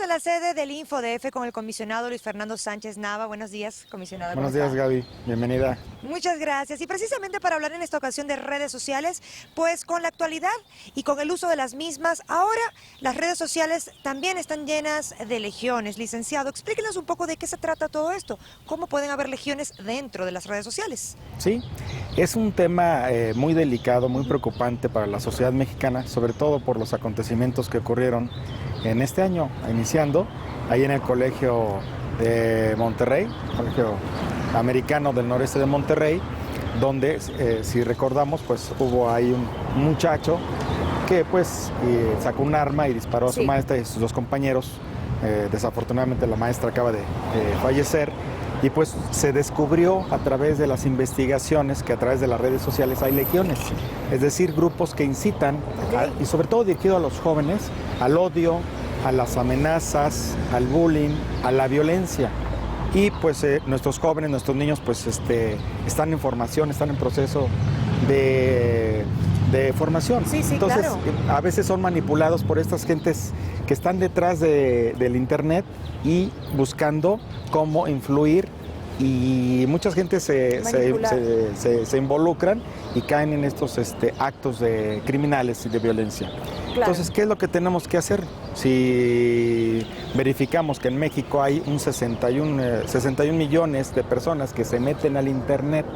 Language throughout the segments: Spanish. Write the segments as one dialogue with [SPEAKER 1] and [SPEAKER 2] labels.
[SPEAKER 1] Estamos en la sede del InfoDF con el comisionado Luis Fernando Sánchez Nava. Buenos días, comisionado.
[SPEAKER 2] Buenos días, Gaby. Bienvenida.
[SPEAKER 1] Muchas gracias. Y precisamente para hablar en esta ocasión de redes sociales, pues con la actualidad y con el uso de las mismas, ahora las redes sociales también están llenas de legiones. Licenciado, explíquenos un poco de qué se trata todo esto. ¿Cómo pueden haber legiones dentro de las redes sociales?
[SPEAKER 2] Sí, es un tema muy delicado, muy preocupante para la sociedad mexicana, sobre todo por los acontecimientos que ocurrieron en este año, iniciando ahí en el Colegio de Monterrey, Colegio Americano del Noreste de Monterrey, donde, si recordamos, pues hubo ahí un muchacho que pues sacó un arma y disparó a su maestra y a sus dos compañeros. Desafortunadamente la maestra acaba de fallecer. Y pues se descubrió a través de las investigaciones que a través de las redes sociales hay legiones, es decir, grupos que incitan, y sobre todo dirigido a los jóvenes, al odio, a las amenazas, al bullying, a la violencia. Y pues nuestros jóvenes, nuestros niños pues están en formación, están en proceso de formación.
[SPEAKER 1] Sí,
[SPEAKER 2] entonces,
[SPEAKER 1] claro.
[SPEAKER 2] A veces son manipulados por estas gentes que están detrás del internet y buscando cómo influir, y muchas gentes se involucran y caen en estos actos de criminales y de violencia. Claro. Entonces, ¿qué es lo que tenemos que hacer? Si verificamos que en México hay 61 millones de personas que se meten al internet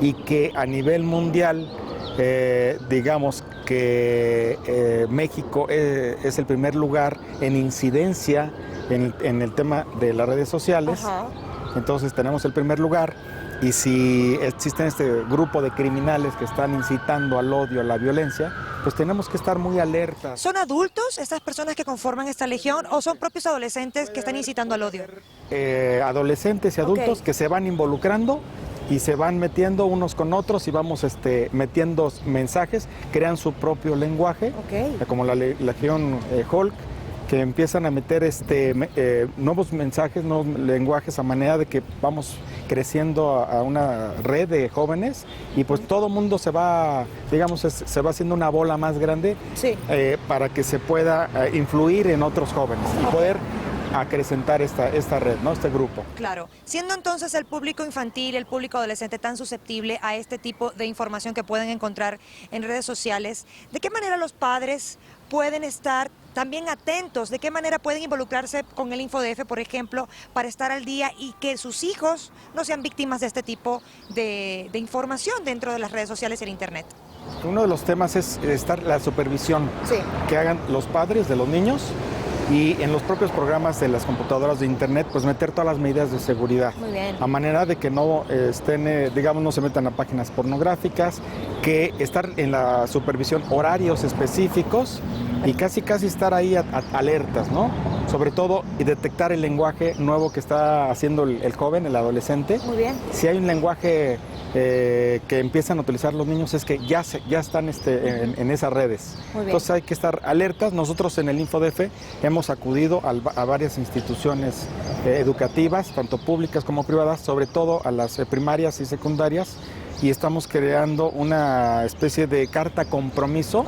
[SPEAKER 2] y que a nivel mundial digamos que México es el primer lugar en incidencia en el tema de las redes sociales. Ajá. Entonces tenemos el primer lugar, y si existen este grupo de criminales que están incitando al odio, a la violencia, pues tenemos que estar muy alertas.
[SPEAKER 1] ¿Son adultos estas personas que conforman esta legión o son propios adolescentes que están incitando al odio?
[SPEAKER 2] Adolescentes y adultos que se van involucrando y se van metiendo unos con otros, y vamos metiendo mensajes, crean su propio lenguaje, como la Legión Hulk, que empiezan a meter nuevos mensajes, nuevos lenguajes, a manera de que vamos creciendo a una red de jóvenes, y pues todo el mundo se va, digamos, se va haciendo una bola más grande, para que se pueda influir en otros jóvenes y poder acrecentar esta red, ¿no? Este grupo.
[SPEAKER 1] Claro. Siendo entonces el público infantil, el público adolescente tan susceptible a este tipo de información que pueden encontrar en redes sociales, ¿de qué manera los padres pueden estar también atentos? ¿De qué manera pueden involucrarse con el InfoDF, por ejemplo, para estar al día y que sus hijos no sean víctimas de este tipo de información dentro de las redes sociales y el internet?
[SPEAKER 2] Uno de los temas es la supervisión que hagan los padres de los niños, y en los propios programas de las computadoras de internet, pues meter todas las medidas de seguridad.
[SPEAKER 1] Muy bien.
[SPEAKER 2] A manera de que no estén, digamos, no se metan a páginas pornográficas, que estar en la supervisión, horarios específicos, y casi estar ahí alertas, ¿no? Sobre todo, y detectar el lenguaje nuevo que está haciendo el joven, el adolescente.
[SPEAKER 1] Muy bien.
[SPEAKER 2] Si hay un lenguaje que empiezan a utilizar los niños, es que ya están en esas redes. Muy bien. Entonces hay que estar alertas. Nosotros en el InfoDF hemos acudido a varias instituciones educativas, tanto públicas como privadas, sobre todo a las primarias y secundarias, y estamos creando una especie de carta compromiso,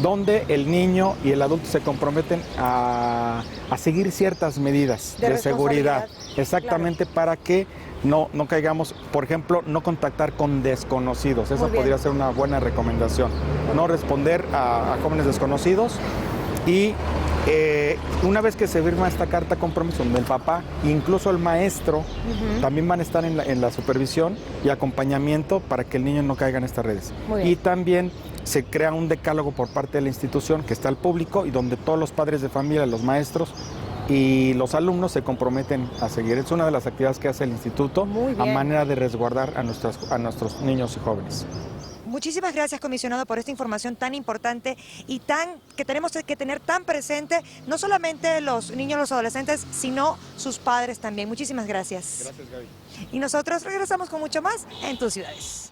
[SPEAKER 2] donde el niño y el adulto se comprometen a seguir ciertas medidas de seguridad, exactamente, para que no caigamos, por ejemplo, no contactar con desconocidos. Esa podría ser una buena recomendación. No responder a jóvenes desconocidos. Y una vez que se firma esta carta compromiso, donde el papá, incluso el maestro, también van a estar en la supervisión y acompañamiento para que el niño no caiga en estas redes. Y también se crea un decálogo por parte de la institución que está al público, y donde todos los padres de familia, los maestros y los alumnos se comprometen a seguir. Es una de las actividades que hace el instituto a manera de resguardar a nuestros niños y jóvenes.
[SPEAKER 1] Muchísimas gracias, comisionado, por esta información tan importante y que tenemos que tener tan presente, no solamente los niños, los adolescentes, sino sus padres también. Muchísimas gracias.
[SPEAKER 2] Gracias, Gaby.
[SPEAKER 1] Y nosotros regresamos con mucho más en Tus Ciudades.